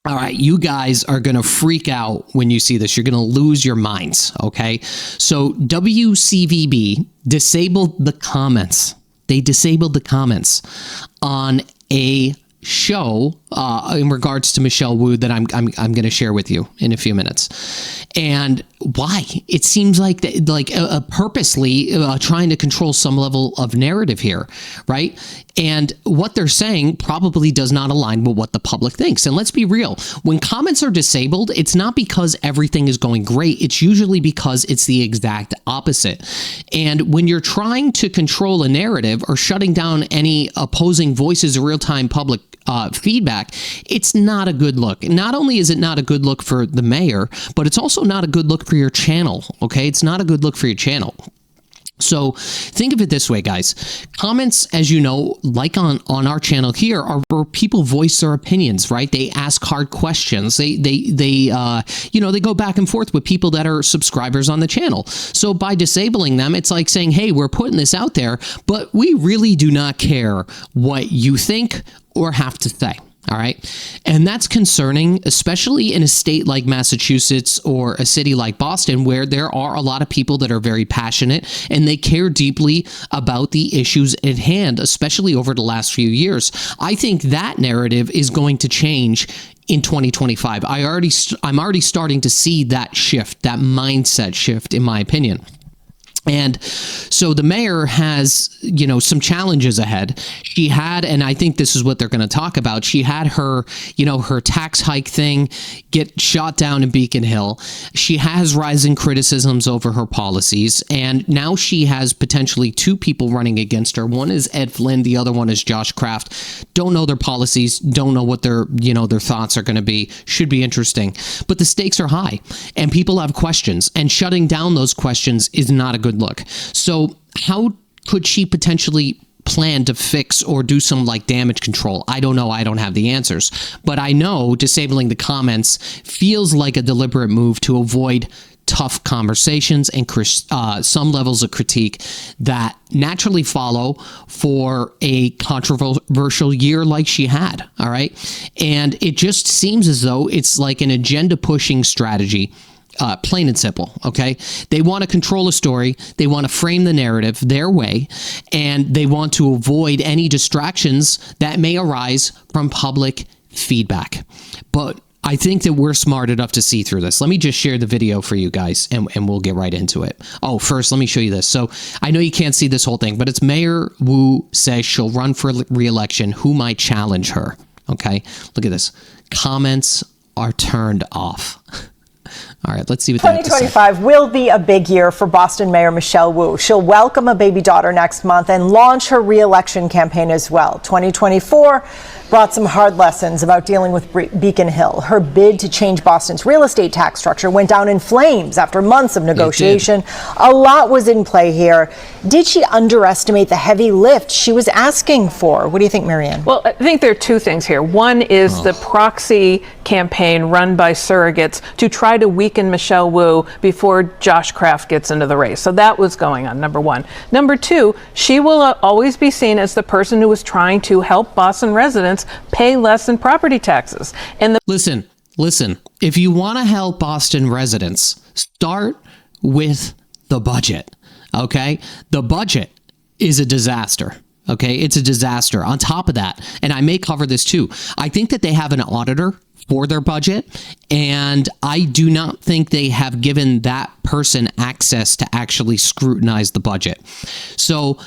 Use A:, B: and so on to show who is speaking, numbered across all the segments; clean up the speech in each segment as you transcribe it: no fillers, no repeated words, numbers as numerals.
A: All right, you guys are going to freak out when you see this. You're going to lose your minds, okay? So WCVB disabled the comments. They disabled the comments on a show in regards to Michelle Wu that I'm going to share with you in a few minutes. And why? It seems like purposely trying to control some level of narrative here, right? And what they're saying probably does not align with what the public thinks. And let's be real, when comments are disabled, it's not because everything is going great. It's usually because it's the exact opposite. And when you're trying to control a narrative or shutting down any opposing voices or real-time public feedback, it's not a good look. Not only is it not a good look for the mayor, but it's also not a good look for your channel, okay? It's not a good look for your channel. So think of it this way, guys. Comments, as you know, like on our channel here, are where people voice their opinions, right? They ask hard questions. They go back and forth with people that are subscribers on the channel. So by disabling them, it's like saying, hey, we're putting this out there, but we really do not care what you think or have to say. All right. And that's concerning, especially in a state like Massachusetts or a city like Boston, where there are a lot of people that are very passionate and they care deeply about the issues at hand, especially over the last few years. I think that narrative is going to change in 2025. I'm already starting to see that shift, that mindset shift, in my opinion. And so the mayor has, some challenges ahead. She had, and I think this is what they're going to talk about, she had her tax hike thing get shot down in Beacon Hill. She has rising criticisms over her policies. And now she has potentially two people running against her. One is Ed Flynn. The other one is Josh Kraft. Don't know their policies. Don't know what their thoughts are going to be. Should be interesting. But the stakes are high and people have questions, and shutting down those questions is not a good look. So how could she potentially plan to fix or do some damage control? I don't know. I don't have the answers, but I know disabling the comments feels like a deliberate move to avoid tough conversations and some levels of critique that naturally follow for a controversial year like she had. All right. And it just seems as though it's like an agenda pushing strategy. Plain and simple, okay? They want to control a story. They want to frame the narrative their way, and they want to avoid any distractions that may arise from public feedback. But I think that we're smart enough to see through this. Let me just share the video for you guys, and we'll get right into it. Oh, first, let me show you this. So I know you can't see this whole thing, but it's Mayor Wu says she'll run for re-election. Who might challenge her? Okay, look at this. Comments are turned off. All right, let's see what
B: 2025 will be a big year for Boston Mayor Michelle Wu. She'll welcome a baby daughter next month and launch her re-election campaign as well. 2024 brought some hard lessons about dealing with Beacon Hill. Her bid to change Boston's real estate tax structure went down in flames after months of negotiation. A lot was in play here. Did she underestimate the heavy lift she was asking for? What do you think, Marianne?
C: Well, I think there are two things here. One is the proxy campaign run by surrogates to try to weaken Michelle Wu before Josh Kraft gets into the race. So that was going on, number one. Number two, she will always be seen as the person who was trying to help Boston residents pay less in property taxes. And
A: Listen, if you want to help Boston residents, start with the budget, okay? The budget is a disaster. Okay, it's a disaster. On top of that, and I may cover this too, I think that they have an auditor for their budget, and I do not think they have given that person access to actually scrutinize the budget. So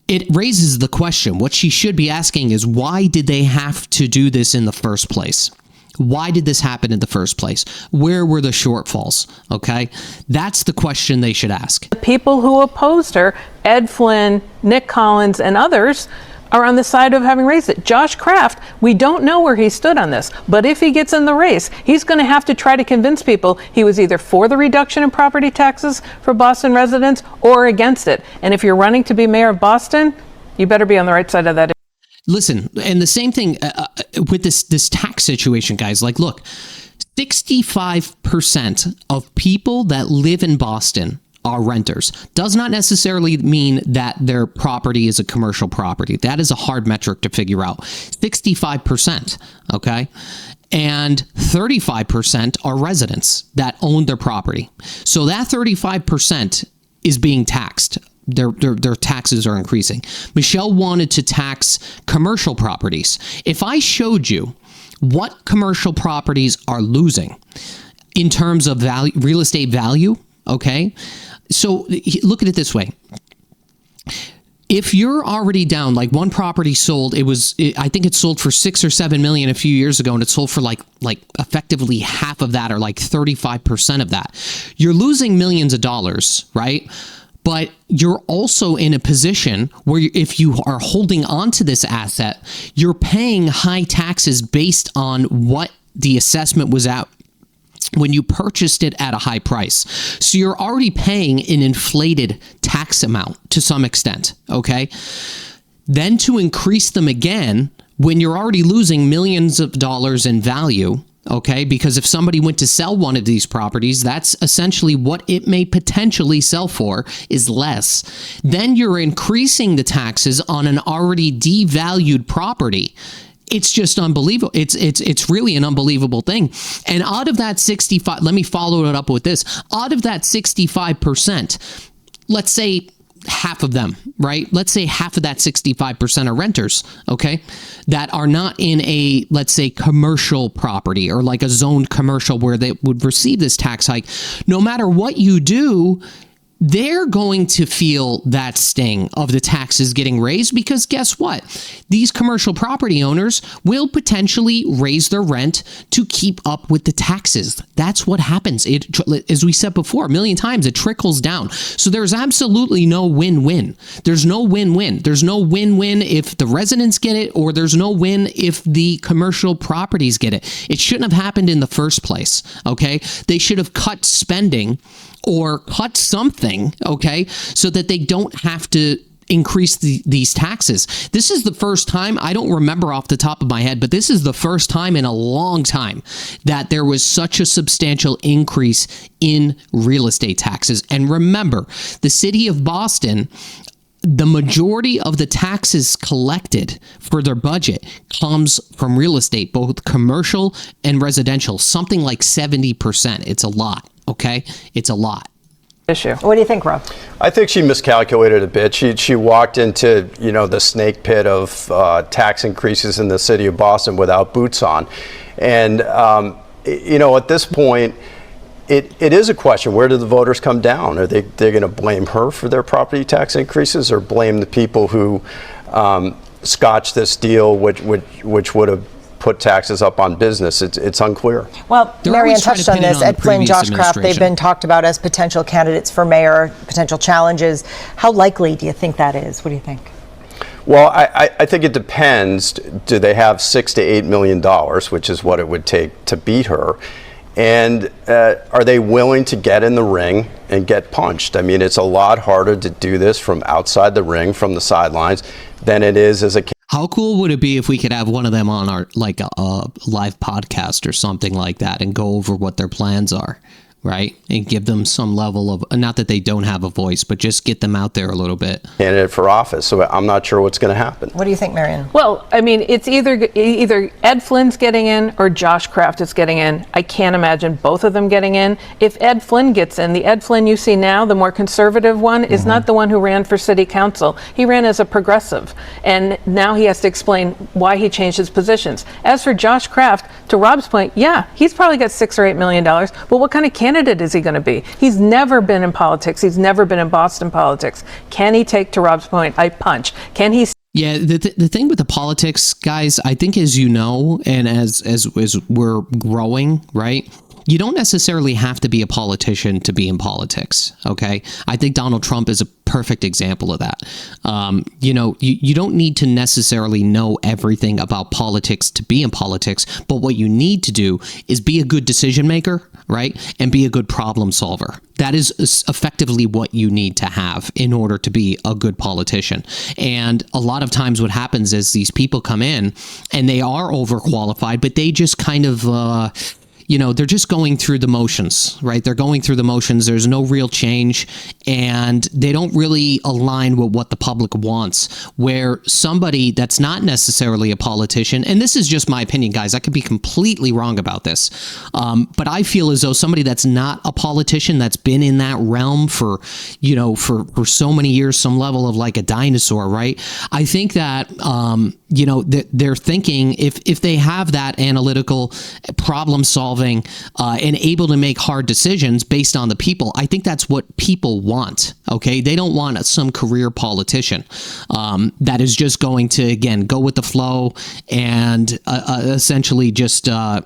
A: it raises the question, what she should be asking is, why did they have to do this in the first place? Why did this happen in the first place? Where were the shortfalls? Okay, that's the question they should ask.
C: The people who opposed her, Ed Flynn, Nick Collins, and others, are on the side of having raised it. Josh Kraft, we don't know where he stood on this, but if he gets in the race, he's going to have to try to convince people he was either for the reduction in property taxes for Boston residents or against it. And if you're running to be mayor of Boston, you better be on the right side of that.
A: Listen, and the same thing with this tax situation, guys. Like, look, 65% of people that live in Boston are renters. Does not necessarily mean that their property is a commercial property. That is a hard metric to figure out. 65%, okay? And 35% are residents that own their property. So that 35% is being taxed. Their taxes are increasing. Michelle wanted to tax commercial properties. If I showed you what commercial properties are losing in terms of value, real estate value, okay? So look at it this way. If you're already down, like one property sold, I think it sold for 6 or 7 million a few years ago, and it sold for like effectively half of that, or like 35% of that. You're losing millions of dollars, right? But you're also in a position where if you are holding on to this asset, you're paying high taxes based on what the assessment was at when you purchased it at a high price. So you're already paying an inflated tax amount to some extent, okay? Then to increase them again when you're already losing millions of dollars in value, okay? Because if somebody went to sell one of these properties, that's essentially what it may potentially sell for, is less. Then you're increasing the taxes on an already devalued property. It's just unbelievable. It's really an unbelievable thing. And out of that 65, let me follow it up with this. Out of that 65%, let's say half of them, right? Let's say half of that 65% are renters, okay? That are not in a, let's say, commercial property or like a zoned commercial where they would receive this tax hike. No matter what you do, they're going to feel that sting of the taxes getting raised, because guess what? These commercial property owners will potentially raise their rent to keep up with the taxes. That's what happens. As we said before a million times, it trickles down. So there's absolutely no win-win. There's no win-win. There's no win-win if the residents get it, or there's no win if the commercial properties get it. It shouldn't have happened in the first place, okay? They should have cut spending or cut something, okay, so that they don't have to increase these taxes. This is the first time, I don't remember off the top of my head, but this is the first time in a long time that there was such a substantial increase in real estate taxes. And remember, the city of Boston, the majority of the taxes collected for their budget comes from real estate, both commercial and residential, something like 70%. It's a lot. Okay, it's a lot.
B: Issue. What do you think, Rob?
D: I think she miscalculated a bit. She walked into the snake pit of tax increases in the city of Boston without boots on, and at this point, it is a question: where do the voters come down? Are they're going to blame her for their property tax increases, or blame the people who scotched this deal, which would have put taxes up on business? It's unclear.
B: Well, Marianne touched on this. Ed Flynn, Josh Kraft, they've been talked about as potential candidates for mayor, potential challenges. How likely do you think that is? What do you think?
D: Well, I think it depends. Do they have $6 to $8 million, which is what it would take to beat her? And are they willing to get in the ring and get punched? I mean, it's a lot harder to do this from outside the ring, from the sidelines, than it is as a.
A: How cool would it be if we could have one of them on our, like a live podcast or something like that, and go over what their plans are, right? And give them some level of, not that they don't have a voice, but just get them out there a little bit.
D: Candidate for office, so I'm not sure what's going to happen.
B: What do you think, Marianne?
C: Well, I mean, it's either Ed Flynn's getting in or Josh Kraft is getting in. I can't imagine both of them getting in. If Ed Flynn gets in, the Ed Flynn you see now, the more conservative one, is not the one who ran for city council. He ran as a progressive, and now he has to explain why he changed his positions. As for Josh Kraft, to Rob's point, yeah, he's probably got $6 or $8 million, but what kind of candidate is he going to be? He's never been in politics. He's never been in Boston politics. Can he take, to Rob's point, a punch? Can he?
A: Yeah, the thing with the politics, guys, I think, as you know, and as we're growing, right? You don't necessarily have to be a politician to be in politics, okay? I think Donald Trump is a perfect example of that. You don't need to necessarily know everything about politics to be in politics, but what you need to do is be a good decision maker, right? And be a good problem solver. That is effectively what you need to have in order to be a good politician. And a lot of times what happens is these people come in and they are overqualified, but they just kind of they're just going through the motions, right? They're going through the motions. There's no real change, and they don't really align with what the public wants. Where somebody that's not necessarily a politician, and this is just my opinion, guys, I could be completely wrong about this, but I feel as though somebody that's not a politician, that's been in that realm for so many years, some level of like a dinosaur, right? I think that they're thinking if they have that analytical problem solving and able to make hard decisions based on the people, I think that's what people want. Okay, they don't want some career politician that is just going to, again, go with the flow and essentially just do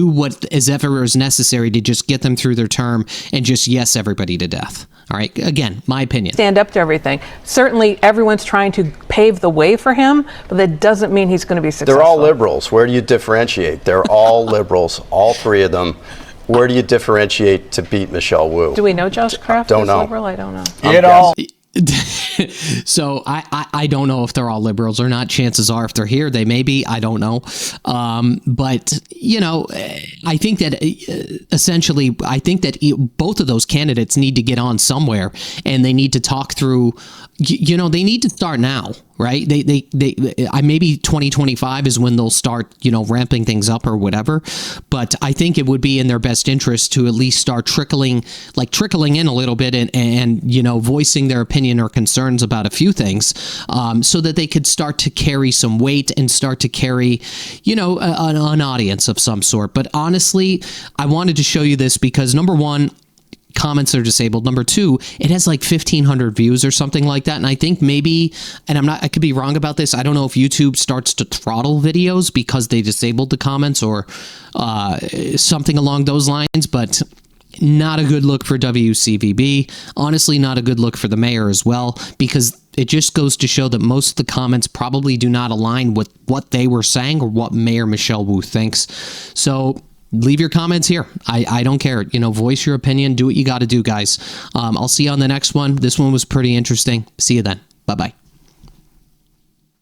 A: what is ever is necessary to just get them through their term and just yes everybody to death. All right, again, my opinion.
C: Stand up to everything. Certainly, everyone's trying to pave the way for him, but that doesn't mean he's going to be successful.
D: They're all liberals. Where do you differentiate? They're all liberals, all three of them. Where do you differentiate to beat Michelle Wu?
C: Do we know Josh Kraft
D: Don't
C: is
D: know.
C: liberal? I don't know.
D: It all.
A: So I don't know if they're all liberals or not. Chances are if they're here, they may be. I don't know. But, I think that essentially, both of those candidates need to get on somewhere, and they need to talk through, they need to start now, right? They maybe 2025 is when they'll start, ramping things up or whatever. But I think it would be in their best interest to at least start trickling in a little bit and voicing their opinion or concerns about a few things, so that they could start to carry some weight and start to carry, an audience of some sort. But honestly, I wanted to show you this because number one, comments are disabled. Number two, it has like 1,500 views or something like that. And I think maybe, and I could be wrong about this, I don't know if YouTube starts to throttle videos because they disabled the comments or something along those lines, but not a good look for WCVB. Honestly, not a good look for the mayor as well, because it just goes to show that most of the comments probably do not align with what they were saying or what Mayor Michelle Wu thinks. So leave your comments here. I don't care. Voice your opinion. Do what you got to do, guys. I'll see you on the next one. This one was pretty interesting. See you then. Bye-bye.